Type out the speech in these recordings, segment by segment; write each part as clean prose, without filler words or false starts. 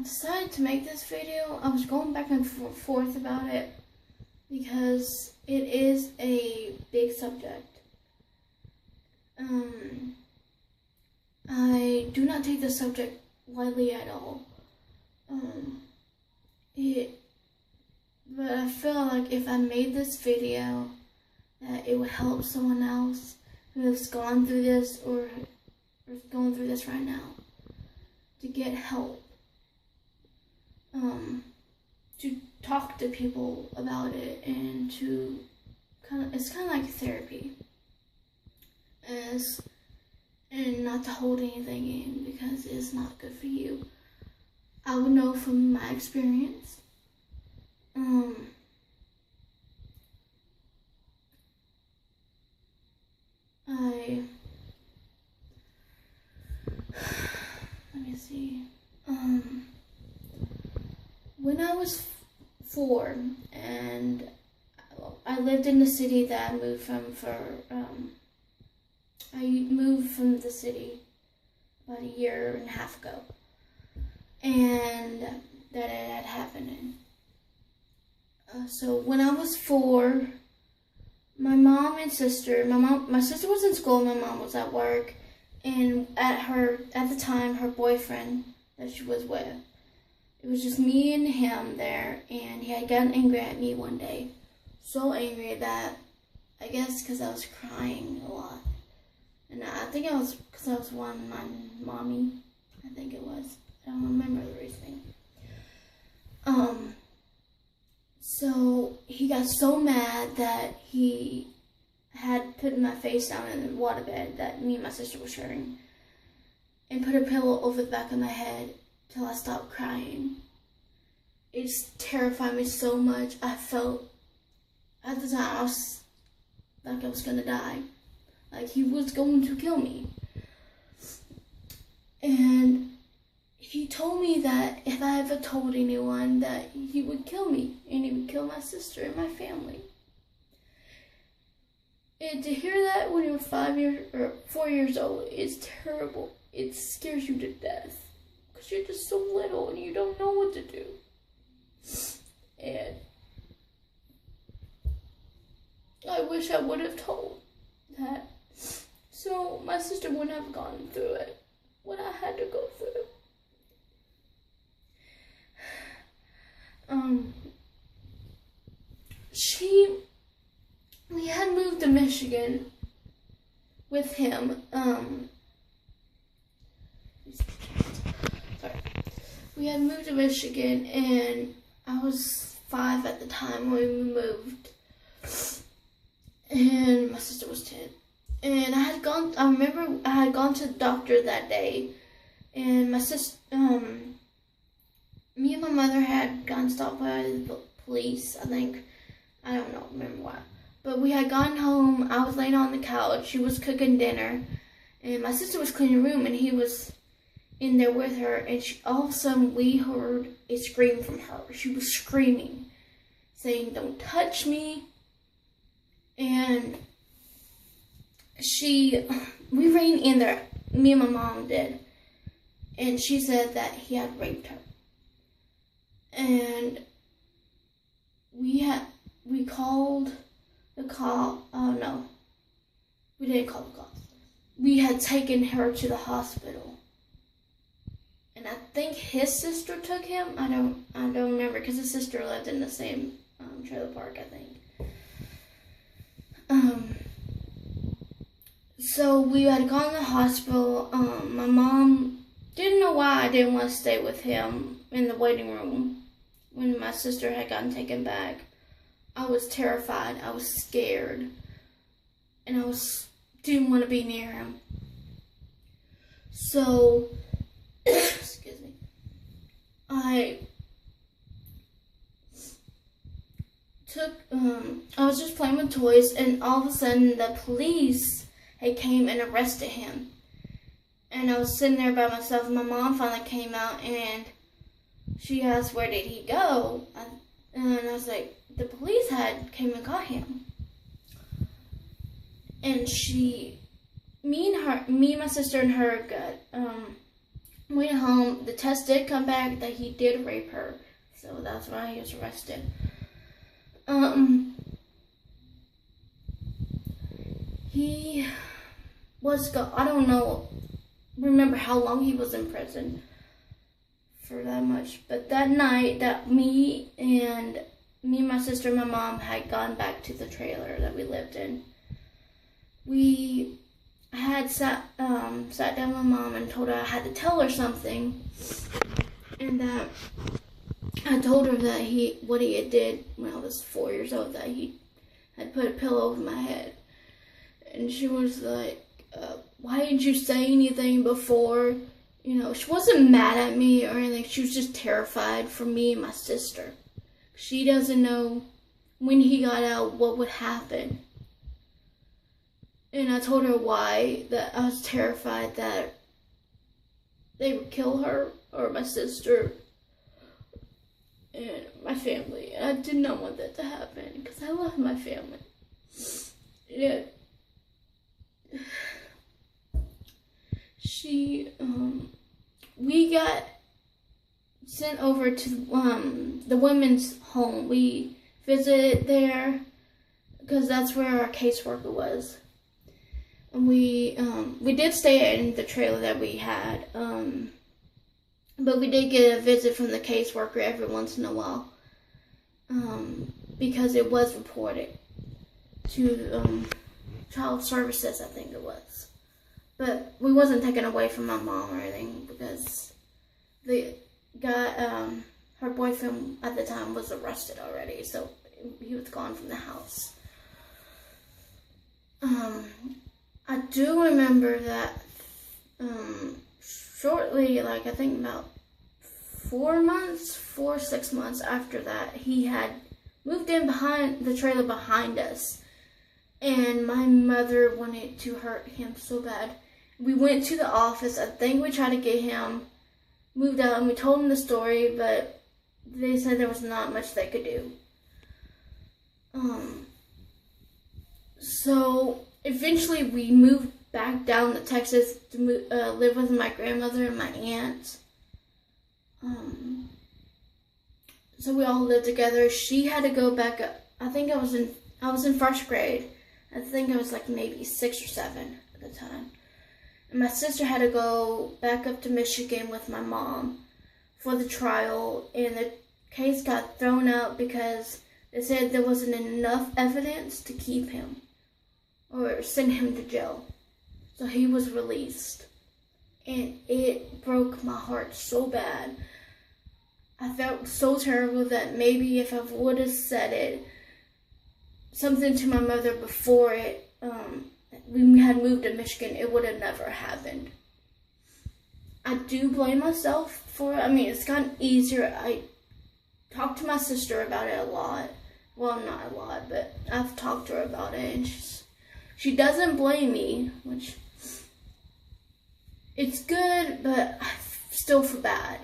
decided to make this video. I was going back and forth about it because it is a big subject. I do not take the subject lightly at all. But I feel like if I made this video, that it would help someone else who has gone through this or is going through this right now to get help. To talk to people about it and to it's kind of like therapy. And not to hold anything in because it's not good for you. I would know from my experience. Let me see. When I was 4 and I lived in the city that I moved from I moved from the city about a year and a half ago, and that it had happened in. So when I was 4, my mom and sister, my sister was in school, my mom was at work, and at the time, her boyfriend that she was with, it was just me and him there, and he had gotten angry at me one day. So angry that, I guess because I was crying a lot. And I think it was because I was wanting my mommy. I think it was. I don't remember the reasoning. So he got so mad that he had put my face down in the waterbed that me and my sister were sharing and put a pillow over the back of my head till I stopped crying. It just terrified me so much. I felt, at the time, I was like I was gonna die. Like he was going to kill me. And he told me that if I ever told anyone that he would kill me and he would kill my sister and my family. And to hear that when you're 5 years or 4 years old is terrible. It scares you to death because you're just so little and you don't know what to do. And I wish I would have told that, so my sister wouldn't have gone through it, what I had to go through. We had moved to Michigan with him. We had moved to Michigan, and I was 5 at the time when we moved, and my sister was 10. And I remember I had gone to the doctor that day, and my sister, me and my mother had gotten stopped by the police, I think. I don't know, remember why. But we had gone home, I was laying on the couch, she was cooking dinner, and my sister was cleaning the room, and he was in there with her, and all of a sudden we heard a scream from her. She was screaming, saying, "Don't touch me." And we ran in there, me and my mom did, and she said that he had raped her. And we called the cop. Oh no, we didn't call the cops. We had taken her to the hospital, and I think his sister took him. I don't remember because his sister lived in the same trailer park, I think. So we had gone to the hospital. My mom didn't know why I didn't want to stay with him in the waiting room when my sister had gotten taken back. I was terrified. I was scared. And I didn't want to be near him. So, excuse me. I was just playing with toys, and all of a sudden the police had came and arrested him. And I was sitting there by myself, and my mom finally came out, and she asked, "Where did he go?" And I was like, "The police had came and got him." And me, my sister, and her got Went home. The test did come back that he did rape her, so that's why he was arrested. He was I don't know, remember how long he was in prison for that much, but that night that me and my sister and my mom had gone back to the trailer that we lived in, I had sat down with my mom and told her I had to tell her something, and that I told her that what he had did when I was 4 years old, that he had put a pillow over my head. And she was like, why didn't you say anything before? You know, she wasn't mad at me or anything. She was just terrified for me and my sister. She doesn't know when he got out what would happen. And I told her why, that I was terrified that they would kill her or my sister and my family. And I did not want that to happen because I love my family. Yeah. We got sent over to the women's home. We visited there because that's where our caseworker was. And we did stay in the trailer that we had, but we did get a visit from the caseworker every once in a while, because it was reported to child services, I think it was. But we wasn't taken away from my mom or anything because the guy, her boyfriend at the time, was arrested already, so he was gone from the house. I do remember that shortly, like I think about 4 or 6 months after that, he had moved in behind the trailer behind us. And my mother wanted to hurt him so bad. We went to the office. I think we tried to get him moved out, and we told him the story, but they said there was not much they could do. So eventually we moved back down to Texas to live with my grandmother and my aunt. So we all lived together. She had to go back up. I think I was in first grade. I think I was like maybe 6 or 7 at the time. And my sister had to go back up to Michigan with my mom for the trial, and the case got thrown out because they said there wasn't enough evidence to keep him or send him to jail. So he was released. And it broke my heart so bad. I felt so terrible that maybe if I would have said something to my mother before we had moved to Michigan, it would have never happened. I do blame myself for it. I mean, it's gotten easier. I talked to my sister about it a lot. Well, not a lot, but I've talked to her about it, and she doesn't blame me, which it's good, but I still feel bad.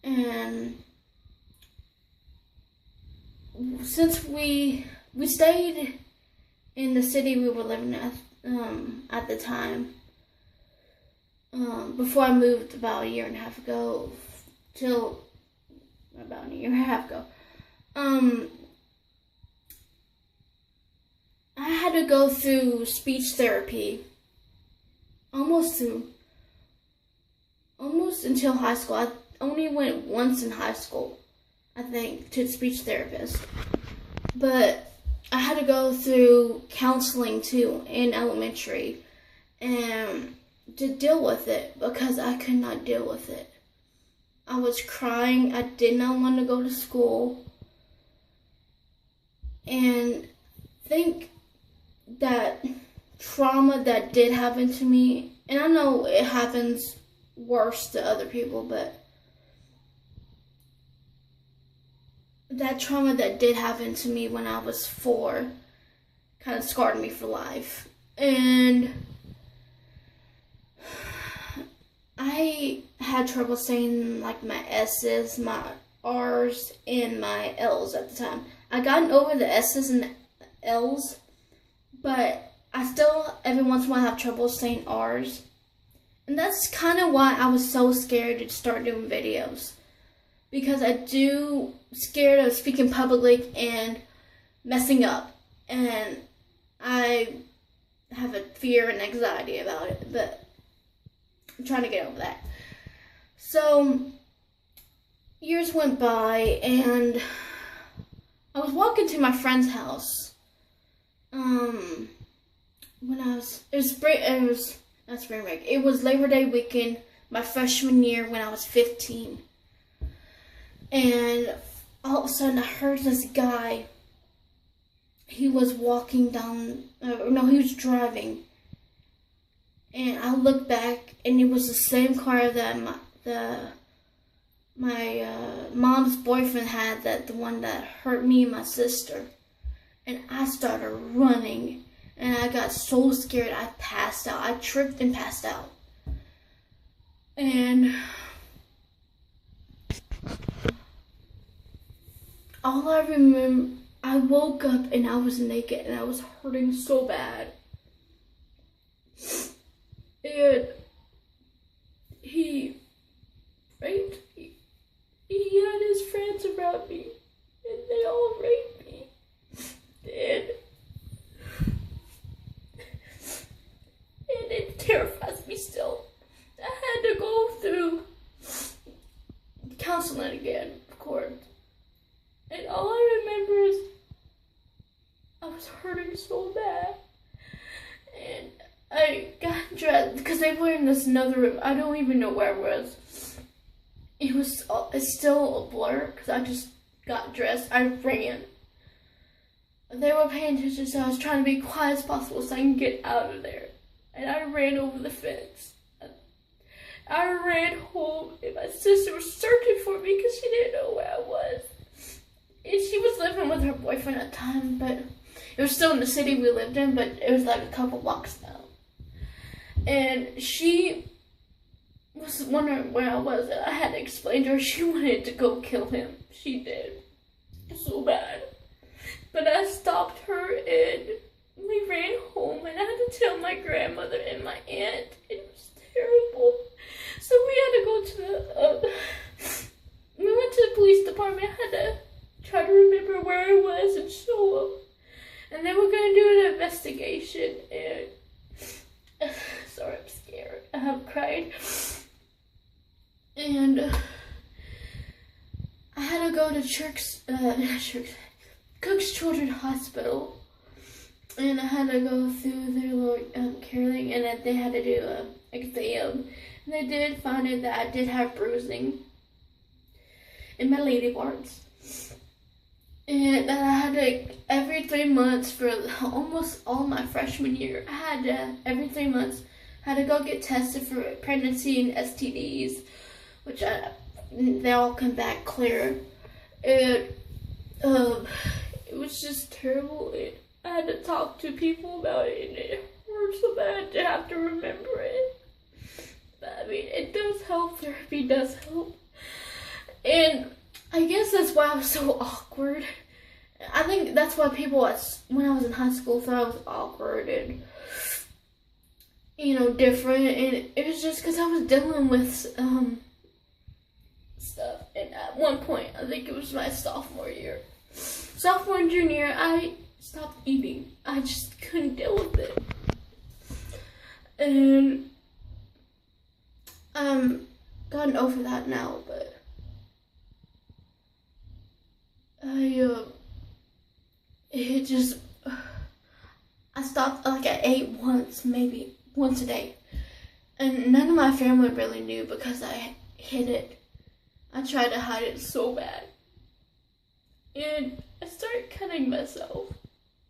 And since we stayed in the city we were living at the time, before I moved about a year and a half ago, till about a year and a half ago, I had to go through speech therapy almost until high school. I only went once in high school, I think, to the speech therapist. But I had to go through counseling too in elementary and to deal with it because I could not deal with it. I was crying. I did not want to go to school. And I think that trauma that did happen to me, and I know it happens worse to other people, but that trauma that did happen to me when I was 4 kind of scarred me for life. And I had trouble saying like my S's, my R's, and my L's at the time. I gotten over the S's and L's, but I still every once in a while have trouble saying R's. And that's kind of why I was so scared to start doing videos. Because I do scared of speaking publicly and messing up. And I have a fear and anxiety about it. But I'm trying to get over that. So, years went by and I was walking to my friend's house. When I was, not spring break. It was Labor Day weekend, my freshman year when I was 15. And all of a sudden I heard this guy, he was walking down, he was driving. And I looked back and it was the same car that my mom's boyfriend had, the one that hurt me and my sister. And I started running. And I got so scared I passed out. I tripped and passed out. And all I remember, I woke up and I was naked and I was hurting so bad. And he had his friends around me and they all raped me. And it terrifies me still. I had to go through counseling again, of course. And all I remember is I was hurting so bad. And I got dressed because they were in this another room. I don't even know where it was. It's still a blur because I just got dressed. I ran. They were paying attention, so I was trying to be quiet as possible so I can get out of there. And I ran over the fence. I ran home, and my sister was searching for me because she didn't know where I was. And she was living with her boyfriend at the time, but it was still in the city we lived in, but it was like a couple blocks down. And she was wondering where I was, and I had to explain to her she wanted to go kill him. She did. So bad. But I stopped her and we ran home and I had to tell my grandmother and my aunt. It was terrible. So we had to go to we went to the police department. I had to try to remember where I was and show them. And they were going to do an investigation and, sorry, I'm scared. I have cried. And I had to go to Cook's Children's Hospital, and I had to go through their little care thing, and then they had to do an exam. And they did find it that I did have bruising in my lady parts, and that I had to every 3 months for almost all my freshman year. I had to every 3 months had to go get tested for pregnancy and STDs, which they all come back clear. And it was just terrible. I had to talk to people about it, and it hurt so bad to have to remember it. But I mean, it does help. Therapy does help. And I guess that's why I was so awkward. I think that's why people, when I was in high school, thought I was awkward and, different. And it was just because I was dealing with stuff. And at one point, I think it was my sophomore and junior year, I stopped eating. I just couldn't deal with it. And I'm gotten over that now, but I stopped, I ate maybe once a day. And none of my family really knew because I hid it. I tried to hide it so bad. And I started cutting myself.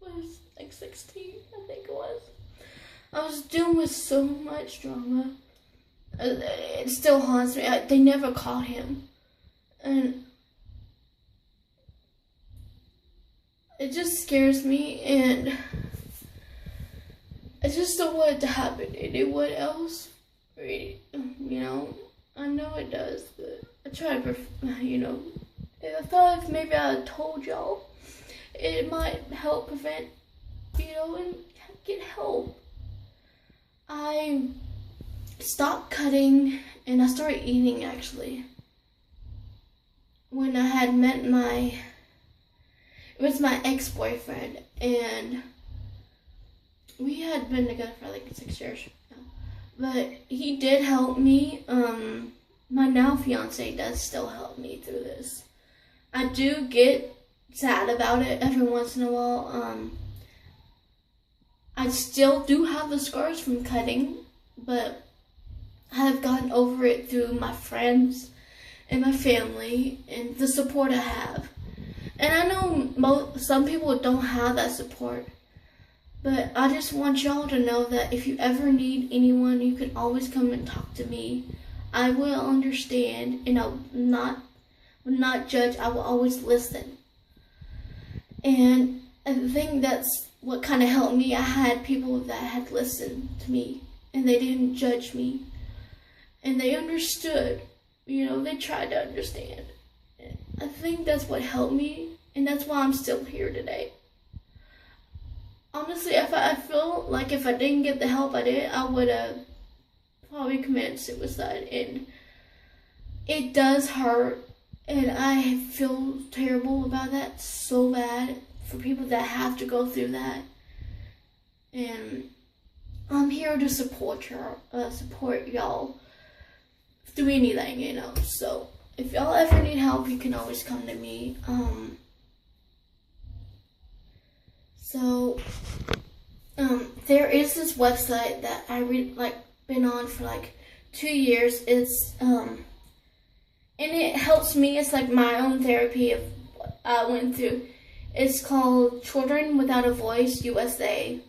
I was like 16, I think it was. I was dealing with so much drama. It still haunts me. They never caught him. And it just scares me, and I just don't want it to happen to anyone else. I know it does, but I try to, I thought if maybe I told y'all, it might help prevent, and get help. I stopped cutting and I started eating actually. When I had met it was my ex-boyfriend, and we had been together for like 6 years now. But he did help me. My now fiance does still help me through this. I do get sad about it every once in a while. I still do have the scars from cutting, but I have gotten over it through my friends and my family and the support I have. And I know some people don't have that support, but I just want y'all to know that if you ever need anyone, you can always come and talk to me. I will understand, and I will not judge. I will always listen. And I think that's what kind of helped me. I had people that had listened to me, and they didn't judge me, and they understood. They tried to understand. I think that's what helped me, and that's why I'm still here today. Honestly, I feel like if I didn't get the help I did, I would have probably committed suicide, and it does hurt, and I feel terrible about that so bad for people that have to go through that. And I'm here to support y'all through anything, So if y'all ever need help, you can always come to me. There is this website that I been on for like 2 years. It's and it helps me. It's like my own therapy of what I went through. It's called Children Without a Voice USA,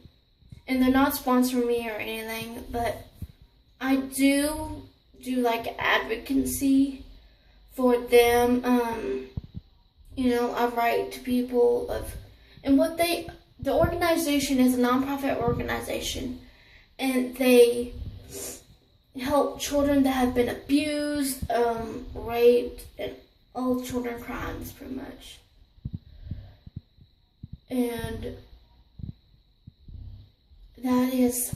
and they're not sponsoring me or anything, but I do like advocacy for them. I write to people and the organization is a nonprofit organization, and they help children that have been abused, raped, and all children crimes pretty much. And that is,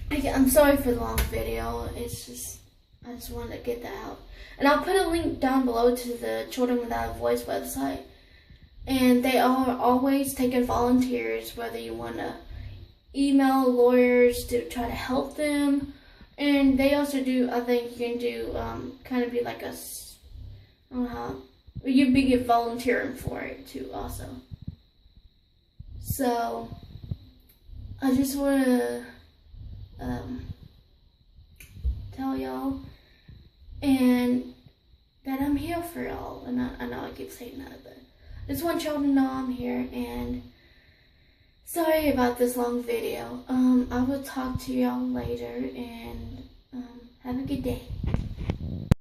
I'm sorry for the long video. It's just, I just wanted to get that out. And I'll put a link down below to the Children Without a Voice website. And they are always taking volunteers, whether you want to email lawyers to try to help them. And they also do, I think you can do, kind of be like I don't know how, you'd be volunteering for it too also. So, I just want to tell y'all and that I'm here for y'all. And I know I keep saying that, but I just want y'all to know I'm here. And sorry about this long video. I will talk to y'all later, and have a good day.